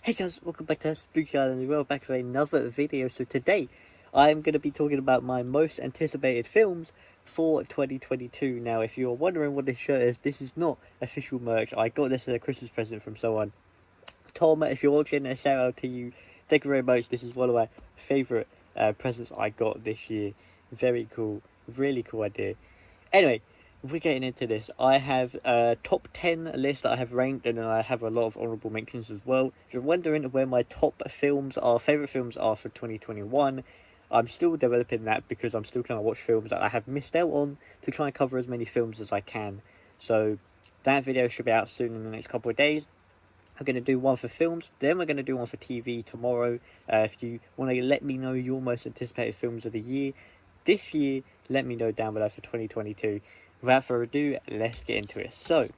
Hey guys, welcome back to Spooky Island as well, back with another video. So today, I'm going to be talking about my most anticipated films for 2022. Now, if you're wondering what this shirt is, this is not official merch. I got this as a Christmas present from someone. Tom, if you're watching, a shout out to you. Thank you very much. This is one of my favourite presents I got this year. Very cool. Really cool idea. Anyway, we're getting into this. I have a top 10 list that I have ranked, and then I have a lot of honourable mentions as well. If you're wondering where my top films are, favourite films are for 2021, I'm still developing that because I'm still trying to watch films that I have missed out on to try and cover as many films as I can. So that video should be out soon in the next couple of days. I'm going to do one for films, then we're going to do one for TV tomorrow. If you want to let me know your most anticipated films of the year, this year, let me know down below for 2022. Without further ado, let's get into it. So,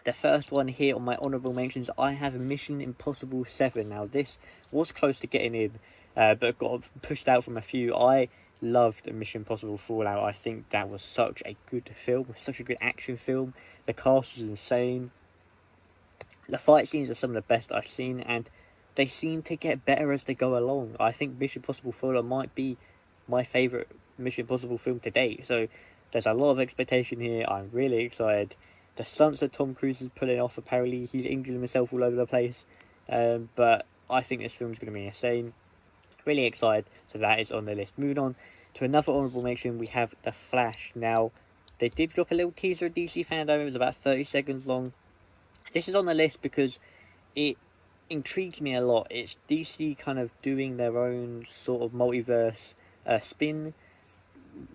the first one here on my honourable mentions, I have Mission Impossible 7. Now, this was close to getting in, but got pushed out from a few. I loved Mission Impossible Fallout. I think that was such a good film, such a good action film. The cast was insane. The fight scenes are some of the best I've seen, and they seem to get better as they go along. I think Mission Impossible Fallout might be my favourite Mission Impossible film to date. So there's a lot of expectation here. I'm really excited. The stunts that Tom Cruise is pulling off, apparently he's injuring himself all over the place. But I think this film's going to be insane. Really excited. So that is on the list. Moving on to another honourable mention, we have The Flash. Now, they did drop a little teaser at DC Fandom. It was about 30 seconds long. This is on the list because it intrigues me a lot. It's DC kind of doing their own sort of multiverse spin.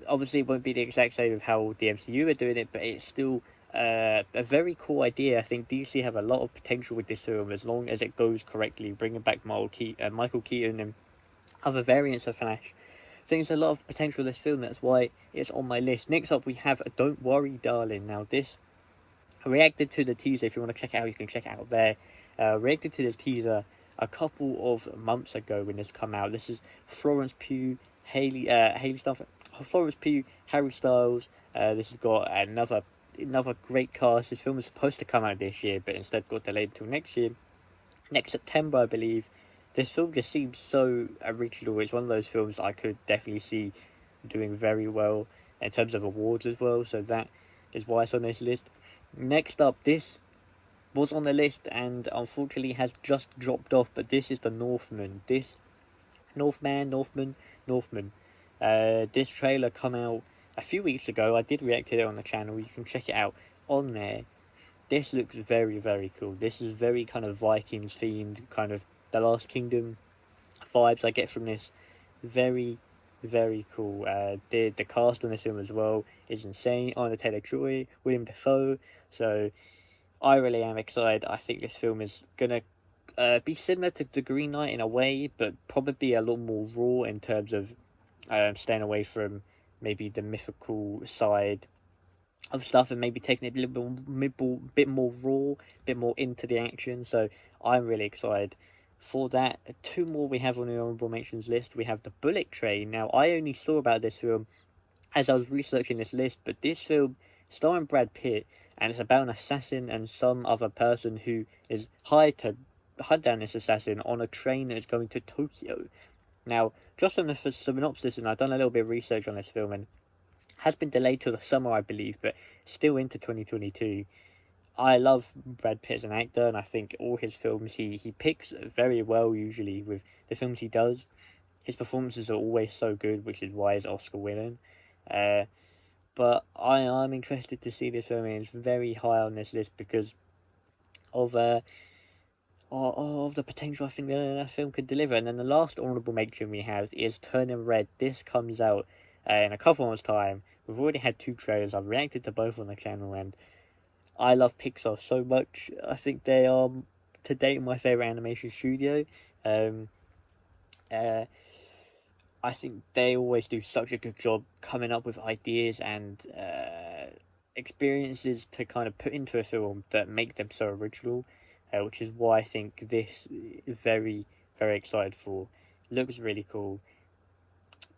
Obviously, it won't be the exact same of how the MCU are doing it, but it's still a very cool idea. I think DC have a lot of potential with this film as long as it goes correctly, bringing back Michael Keaton and other variants of Flash. I think there's a lot of potential with this film. That's why it's on my list. Next up, we have Don't Worry, Darling. Now, this I reacted to the teaser. If you want to check it out, you can check it out there. Reacted to this teaser a couple of months ago when this come out. This is Florence Pugh, Florence Pugh, Harry Styles. This has got another great cast. This film was supposed to come out this year, but instead got delayed until next year, next September, I believe. This film just seems so original. It's one of those films I could definitely see doing very well in terms of awards as well. So that is why it's on this list. Next up, this was on the list and unfortunately has just dropped off, but this is the Northmen. Northmen. This trailer come out a few weeks ago. I did react to it on the channel. You can check it out on there. This looks very, very cool. This is very kind of Vikings themed, kind of the Last Kingdom vibes I get from this. Very, very cool. The cast on this film as well is insane. Anna Taylor-Joy, William Dafoe. So I really am excited. I think this film is gonna be similar to The Green Knight in a way, but probably a lot more raw in terms of staying away from maybe the mythical side of stuff and maybe taking it a bit more raw, a bit more into the action. So I'm really excited for that. Two more we have on the honorable mentions list. We have The Bullet Train. Now, I only saw about this film as I was researching this list, but this film starring Brad Pitt, and it's about an assassin and some other person who is hired to hunt down this assassin on a train that is going to Tokyo. Now, just on the synopsis, and I've done a little bit of research on this film, and has been delayed till the summer, I believe, but still into 2022. I love Brad Pitt as an actor, and I think all his films he picks very well, usually, with the films he does. His performances are always so good, which is why he's Oscar winning. But I am interested to see this film, and it's very high on this list because of the potential I think that film could deliver. And then the last honourable mention we have is Turning Red. This comes out in a couple months' time. We've already had 2 trailers. I've reacted to both on the channel, and I love Pixar so much. I think they are, to date, my favourite animation studio. I think they always do such a good job coming up with ideas and experiences to kind of put into a film that make them so original, which is why I think this is very, very excited for. Looks really cool.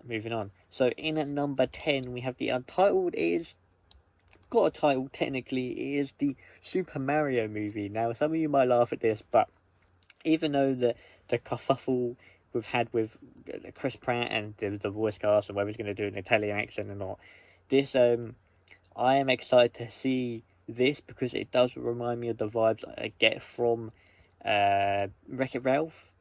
Moving on. So in at number 10, we have the Untitled. Got a title technically. It is the Super Mario movie. Now, some of you might laugh at this, but Even though the kerfuffle we've had with Chris Pratt and the voice cast and whether he's going to do an Italian accent or not, this I am excited to see this because it does remind me of the vibes I get from Wreck-It Ralph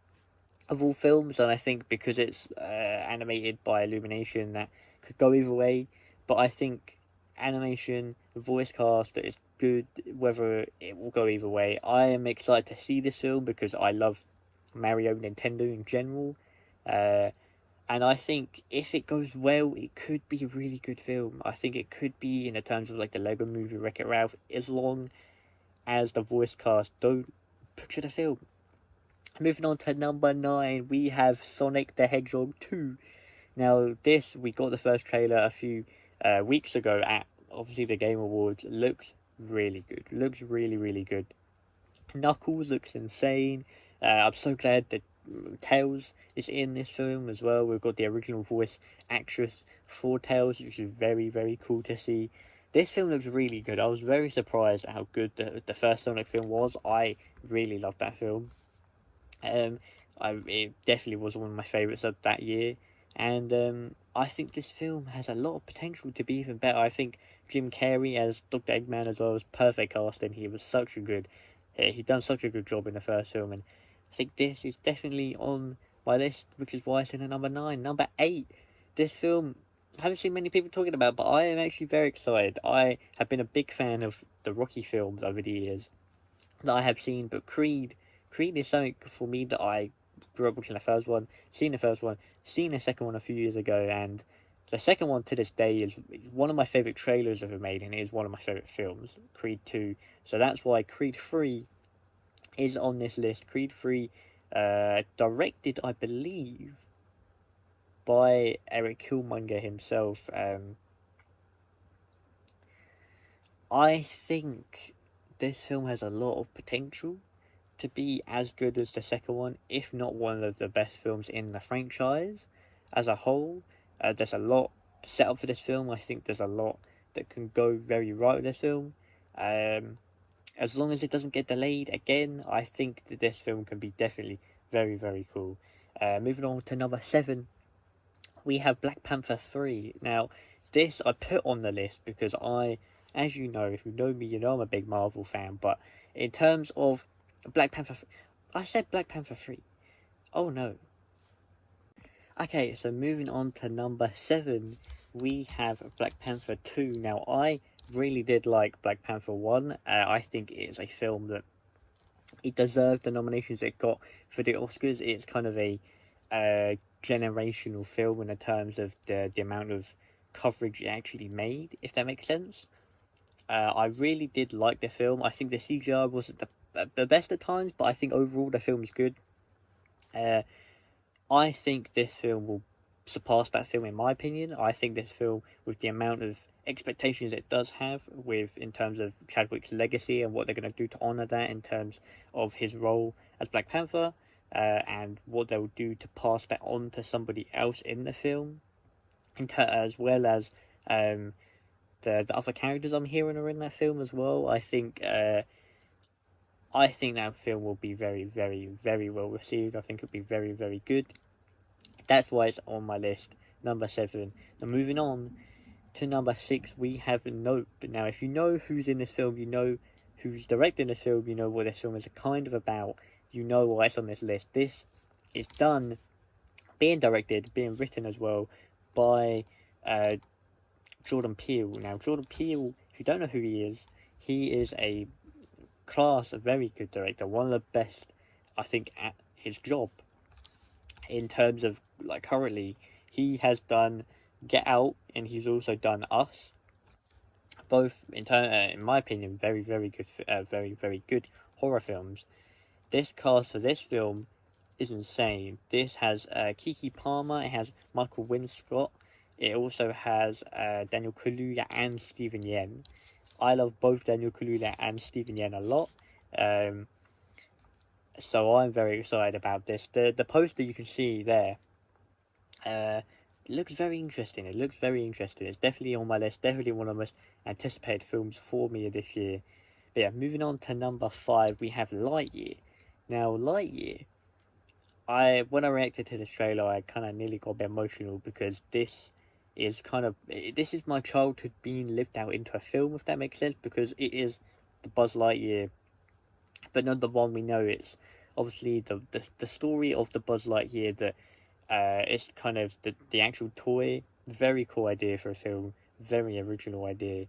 of all films, and I think because it's animated by Illumination, that could go either way. But I think animation, voice cast that is good, whether it will go either way. I am excited to see this film because I love Mario, Nintendo in general. Uh, and I think if it goes well, it could be a really good film. I think it could be in the terms of like the Lego Movie Wreck-It Ralph, as long as the voice cast don't butcher the film. Moving on to number 9, we have Sonic the Hedgehog 2. Now, this, we got the first trailer a few weeks ago at, obviously, the Game Awards. Looks really good. Looks really, really good. Knuckles looks insane. I'm so glad that Tails is in this film as well. We've got the original voice actress for Tails, which is very, very cool to see. This film looks really good. I was very surprised at how good the first Sonic film was. I really loved that film. Um, it definitely was one of my favourites of that year, and I think this film has a lot of potential to be even better. I think Jim Carrey as Dr. Eggman as well was perfect casting. He was such a good, he's done such a good job in the first film, and I think this is definitely on my list, which is why it's in at number 9. Number 8, this film I haven't seen many people talking about, but I am actually very excited. I have been a big fan of the Rocky films over the years that I have seen, but Creed is something for me that I grew up watching the first one, seen the first one, seen the second one a few years ago, and the second one to this day is one of my favourite trailers ever made, and it is one of my favourite films, Creed 2. So that's why Creed 3 is on this list. Creed 3, directed, I believe, by Eric Killmonger himself. I think this film has a lot of potential to be as good as the second one, if not one of the best films in the franchise as a whole. There's a lot set up for this film. I think there's a lot that can go very right with this film. As long as it doesn't get delayed again, I think that this film can be definitely very, very cool. Moving on to number 7, we have Black Panther 3. Now, this I put on the list because as you know, if you know me, you know I'm a big Marvel fan, but in terms of Black Panther, I said Black Panther 3. Oh no. Okay, so moving on to number 7, we have Black Panther 2. Now, I really did like Black Panther 1. I think it is a film that it deserved the nominations it got for the Oscars. It's kind of a generational film in the terms of the amount of coverage it actually made, if that makes sense. I really did like the film. I think the CGI wasn't the best at times, but I think overall the film is good. I think this film will surpass that film in my opinion. I think this film, with the amount of expectations it does have in terms of Chadwick's legacy and what they're going to do to honour that in terms of his role as Black Panther, and what they'll do to pass that on to somebody else in the film, as well as the other characters I'm hearing are in that film as well. I think that film will be very, very, very well received. I think it'll be very, very good. That's why it's on my list, number 7. Now moving on to number 6, we have Nope. Now, if you know who's in this film, you know who's directing this film, you know what this film is kind of about, you know why it's on this list. This is being directed, being written as well by Jordan Peele. Now, Jordan Peele, if you don't know who he is a very good director, one of the best, I think, at his job. In terms of, like, currently, he has done Get Out, and he's also done Us. Both, in my opinion, very, very good, very, very good horror films. This cast for this film is insane. This has Keke Palmer, it has Michael Winscott, it also has Daniel Kaluuya and Steven Yeun. I love both Daniel Kaluuya and Steven Yeun a lot. So I'm very excited about this. The poster you can see there looks very interesting. It's definitely on my list. Definitely one of the most anticipated films for me this year. But yeah, moving on to number 5, we have Lightyear. Now, Lightyear, when I reacted to this trailer, I kind of nearly got a bit emotional because this is my childhood being lived out into a film, if that makes sense, because it is the Buzz Lightyear, but not the one we know. It's obviously the story of the Buzz Lightyear that it's kind of the actual toy. Very cool idea for a film, very original idea,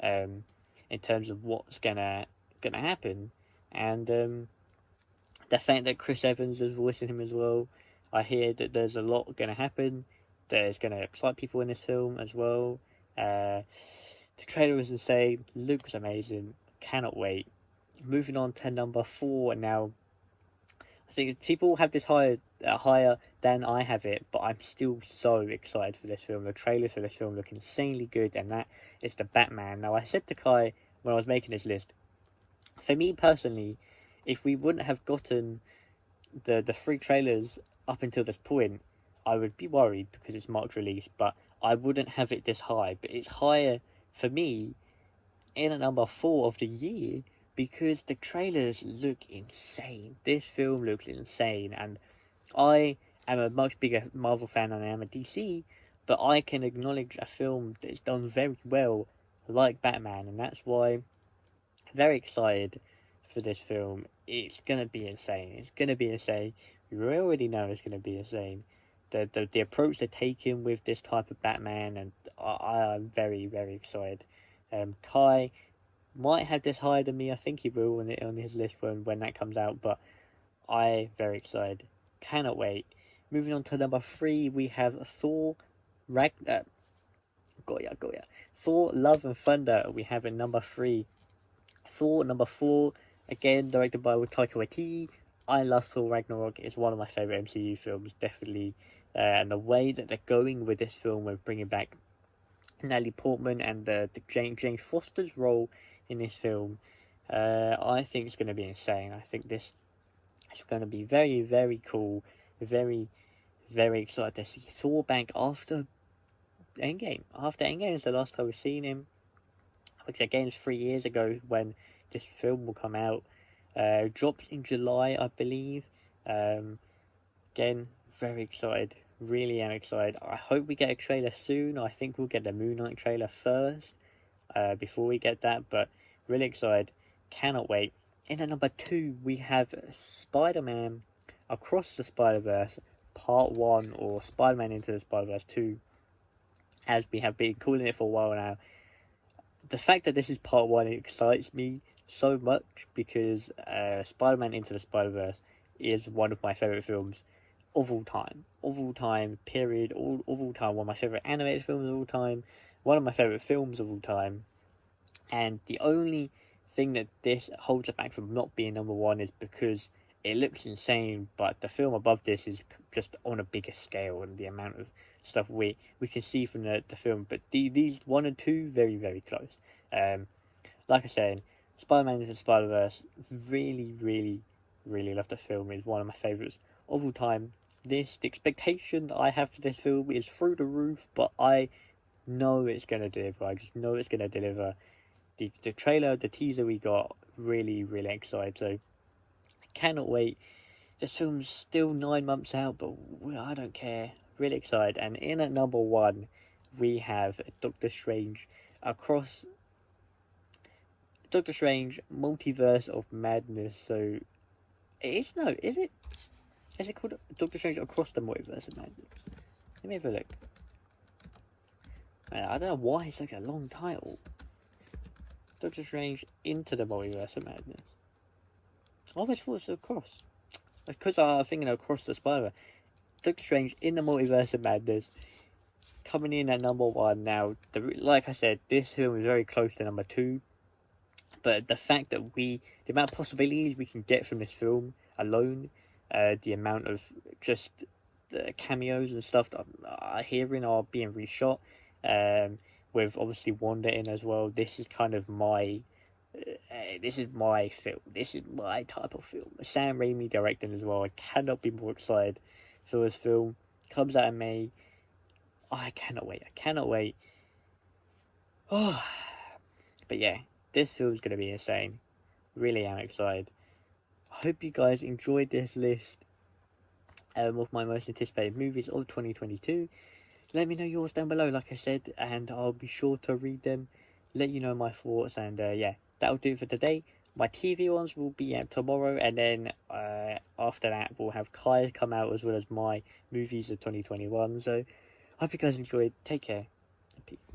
in terms of what's gonna happen, and the fact that Chris Evans is voicing him as well. I hear that there's a lot gonna happen. There's gonna excite people in this film as well. The trailer was insane. Luke was amazing. Cannot wait. Moving on to number 4 now. I think people have this higher than I have it, but I'm still so excited for this film. The trailers for this film look insanely good, and that is the Batman. Now, I said to Kai when I was making this list, for me personally, if we wouldn't have gotten the 3 trailers up until this point, I would be worried because it's March release, but I wouldn't have it this high. But it's higher for me in at number 4 of the year because the trailers look insane. This film looks insane, and I am a much bigger Marvel fan than I am a DC, but I can acknowledge a film that's done very well, like Batman, and that's why I'm very excited for this film. It's gonna be insane. It's gonna be insane. We already know it's gonna be insane. The approach they're taking with this type of Batman, and I am very, very excited. Kai might have this higher than me. I think he will on his list when that comes out, but I very excited. Cannot wait. Moving on to number 3, we have Thor Ragnarok. Goya. Thor Love and Thunder. We have in number 3. Thor number 4, again directed by Taika Waititi. I love Thor Ragnarok. It's one of my favorite MCU films, definitely. And the way that they're going with this film, with bringing back Natalie Portman and the Jane Foster's role in this film, I think it's going to be insane. I think this is going to be very, very cool. Very, very excited to see Thor back after Endgame. After Endgame is the last time we've seen him, which again is 3 years ago when this film will come out. Drops in July, I believe. Again, very excited. Really am excited. I hope we get a trailer soon. I think we'll get the Moon Knight trailer first, before we get that, but really excited. Cannot wait. In at number 2, we have Spider-Man Across the Spider-Verse Part 1, or Spider-Man Into the Spider-Verse 2, as we have been calling it for a while now. The fact that this is Part 1 excites me so much because Spider-Man Into the Spider-Verse is one of my favourite films of all time, period, of all time, one of my favourite animated films of all time, one of my favourite films of all time, and the only thing that this holds it back from not being number 1 is because it looks insane, but the film above this is just on a bigger scale, and the amount of stuff we can see from the film, but these 1 and 2, very, very close. Like I said, Spider-Man Into the Spider-Verse, really, really, really love the film. It's one of my favourites of all time. The expectation that I have for this film is through the roof, but I know it's going to deliver. I just know it's going to deliver. The trailer, the teaser we got, really, really excited. So, I cannot wait. This film's still 9 months out, but I don't care. Really excited. And in at number 1, we have Doctor Strange Multiverse of Madness. So, is it? Is it called Doctor Strange Across the Multiverse of Madness? Let me have a look. I don't know why it's like a long title. Doctor Strange Into the Multiverse of Madness. I always thought it was Across. Because I was thinking Across the Spider-Man. Doctor Strange in the Multiverse of Madness. Coming in at number 1 now. Like I said, this film is very close to number 2. But the fact that the amount of possibilities we can get from this film alone, the amount of just the cameos and stuff that I'm hearing are being reshot, with obviously Wanda in as well. This is kind of my film. This is my type of film. Sam Raimi directing as well. I cannot be more excited for this film. Comes out in May. I cannot wait. Oh, but yeah, this film's gonna be insane. Really am excited. hope you guys enjoyed this list of my most anticipated movies of 2022. Let me know yours down below, like I said, and I'll be sure to read them, let you know my thoughts, and yeah, that'll do it for today. My TV ones will be out tomorrow, and then after that we'll have Kai's come out as well as my movies of 2021. So, hope you guys enjoyed. Take care, and peace.